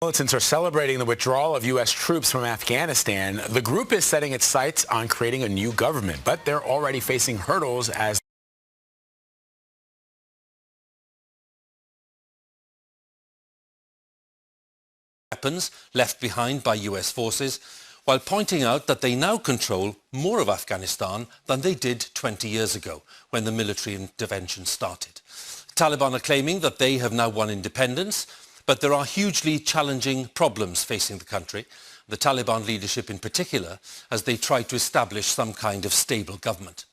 Militants are celebrating the withdrawal of U.S. troops from Afghanistan. The group is setting its sights on creating a new government, but they're already facing hurdles as weapons left behind by US forces, while pointing out that they now control more of Afghanistan than they did 20 years ago when the military intervention started. Taliban are claiming that they have now won independence, but there are hugely challenging problems facing the country, the Taliban leadership in particular, as they try to establish some kind of stable government.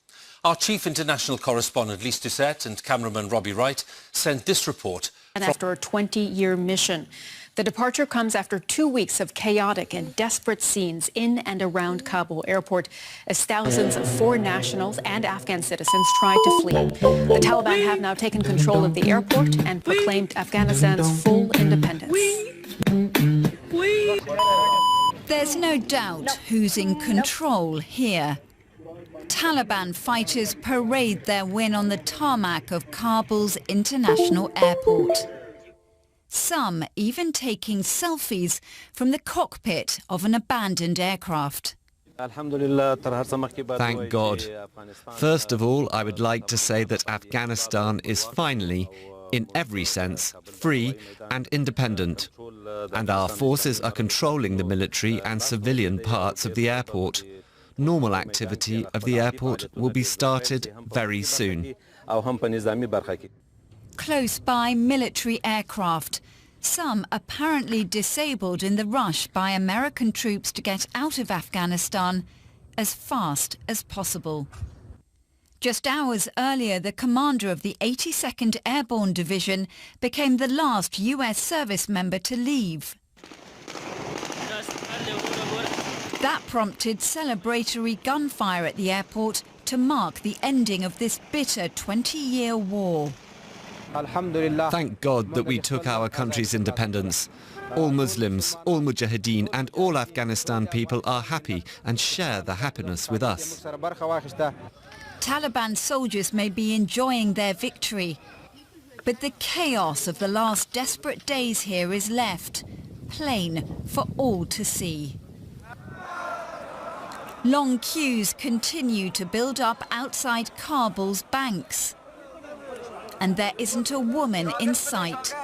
Our chief international correspondent Lise Doucette and cameraman Robbie Wright sent this report. And after a 20-year mission. The departure comes after 2 weeks of chaotic and desperate scenes in and around Kabul airport as thousands of foreign nationals and Afghan citizens tried to flee. The Taliban have now taken control of the airport and proclaimed Afghanistan's full independence. There's no doubt who's in control here. Taliban fighters parade their win on the tarmac of Kabul's international airport. Some even taking selfies from the cockpit of an abandoned aircraft. Thank God. First of all, I would like to say that Afghanistan is finally, in every sense, free and independent. And our forces are controlling the military and civilian parts of the airport. Normal activity of the airport will be started very soon. Close by, military aircraft, some apparently disabled in the rush by American troops to get out of Afghanistan as fast as possible. Just hours earlier, the commander of the 82nd Airborne Division became the last US service member to leave. That prompted celebratory gunfire at the airport to mark the ending of this bitter 20-year war. Thank God that we took our country's independence. All Muslims, all Mujahideen and all Afghanistan people are happy and share the happiness with us. Taliban soldiers may be enjoying their victory, but the chaos of the last desperate days here is left, plain for all to see. Long queues continue to build up outside Kabul's banks. And there isn't a woman in sight.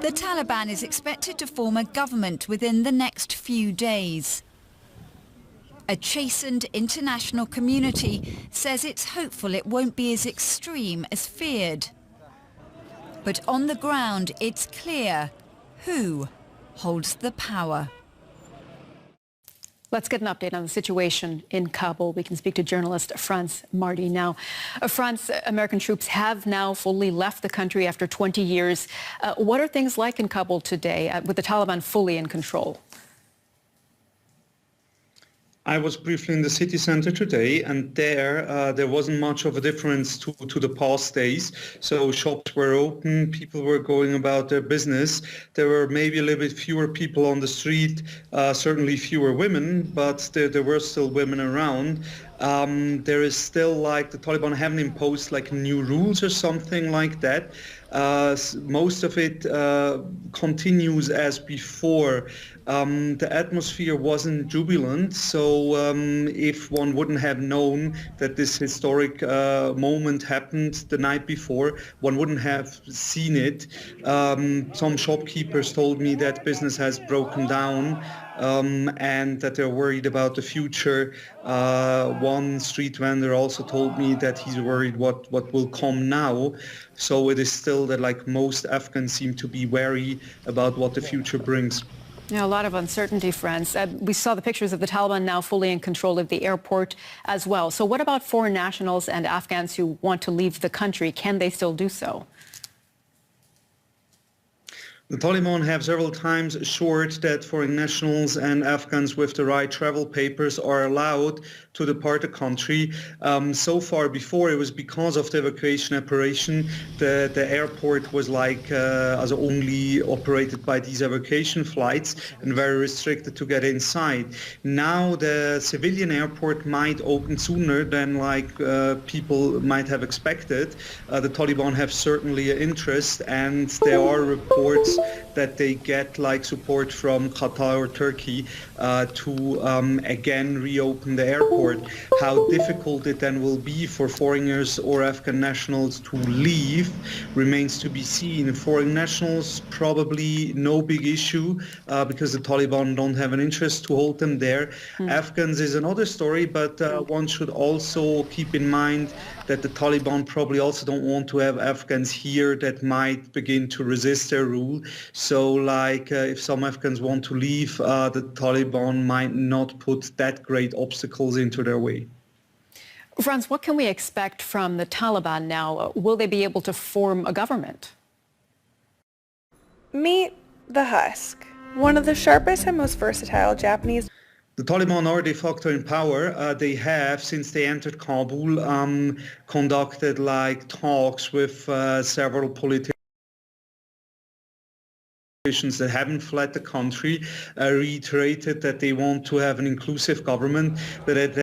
The Taliban is expected to form a government within the next few days. A chastened international community says it's hopeful it won't be as extreme as feared. But on the ground, it's clear who holds the power. Let's get an update on the situation in Kabul. We can speak to journalist Franz Marty now. Franz, American troops have now fully left the country after 20 years. What are things like in Kabul today with the Taliban fully in control? I was briefly in the city center today, and there wasn't much of a difference to the past days. So shops were open, people were going about their business. There were maybe a little bit fewer people on the street, certainly fewer women, but there were still women around. There is still, like, the Taliban haven't imposed like new rules or something like that. Most of it continues as before. The atmosphere wasn't jubilant, so if one wouldn't have known that this historic moment happened the night before, one wouldn't have seen it. Some shopkeepers told me that business has broken down and that they're worried about the future. One street vendor also told me that he's worried what will come now. So it is still that, like, most Afghans seem to be wary about what the future brings. Yeah, a lot of uncertainty, Franz. We saw the pictures of the Taliban now fully in control of the airport as well. So what about foreign nationals and Afghans who want to leave the country? Can they still do so? The Taliban have several times assured that foreign nationals and Afghans with the right travel papers are allowed to depart the country. So far before, it was because of the evacuation operation. The airport was only operated by these evacuation flights and very restricted to get inside. Now the civilian airport might open sooner than people might have expected. The Taliban have certainly an interest, and there are reports that they get like support from Qatar or Turkey to again reopen the airport. How difficult it then will be for foreigners or Afghan nationals to leave remains to be seen. Foreign nationals, probably no big issue because the Taliban don't have an interest to hold them there. Afghans is another story, but one should also keep in mind that the Taliban probably also don't want to have Afghans here that might begin to resist their rule. So like if some Afghans want to leave, the Taliban might not put that great obstacles into their way. Franz, what can we expect from the Taliban now? Will they be able to form a government? Meet the Husk, one of the sharpest and most versatile Japanese. The Taliban are de facto in power. They have, since they entered Kabul, conducted like talks with several politicians that haven't fled the country, reiterated that they want to have an inclusive government, but at